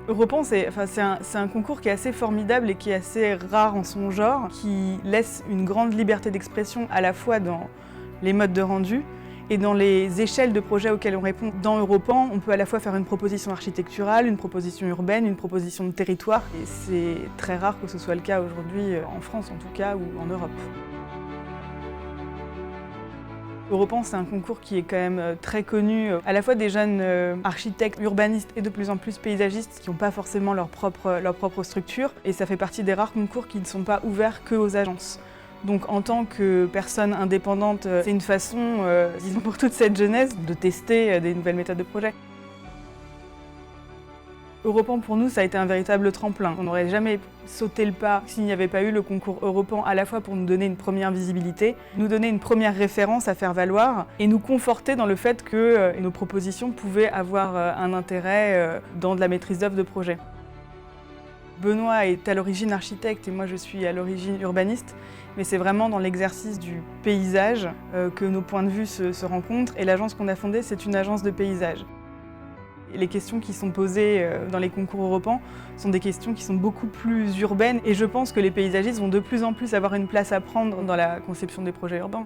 Europan, c'est un concours qui est assez formidable et qui est assez rare en son genre, qui laisse une grande liberté d'expression à la fois dans les modes de rendu et dans les échelles de projets auxquels on répond. Dans Europan, on peut à la fois faire une proposition architecturale, une proposition urbaine, une proposition de territoire. Et c'est très rare que ce soit le cas aujourd'hui, en France en tout cas, ou en Europe. Europan, c'est un concours qui est quand même très connu, à la fois des jeunes architectes, urbanistes et de plus en plus paysagistes qui n'ont pas forcément leur propre structure. Et ça fait partie des rares concours qui ne sont pas ouverts qu'aux agences. Donc en tant que personne indépendante, c'est une façon, disons pour toute cette jeunesse, de tester des nouvelles méthodes de projet. Europan pour nous, ça a été un véritable tremplin. On n'aurait jamais sauté le pas s'il n'y avait pas eu le concours Europan, à la fois pour nous donner une première visibilité, nous donner une première référence à faire valoir et nous conforter dans le fait que nos propositions pouvaient avoir un intérêt dans de la maîtrise d'œuvre de projet. Benoît est à l'origine architecte et moi je suis à l'origine urbaniste, mais c'est vraiment dans l'exercice du paysage que nos points de vue se rencontrent et l'agence qu'on a fondée, c'est une agence de paysage. Les questions qui sont posées dans les concours Europan sont des questions qui sont beaucoup plus urbaines et je pense que les paysagistes vont de plus en plus avoir une place à prendre dans la conception des projets urbains.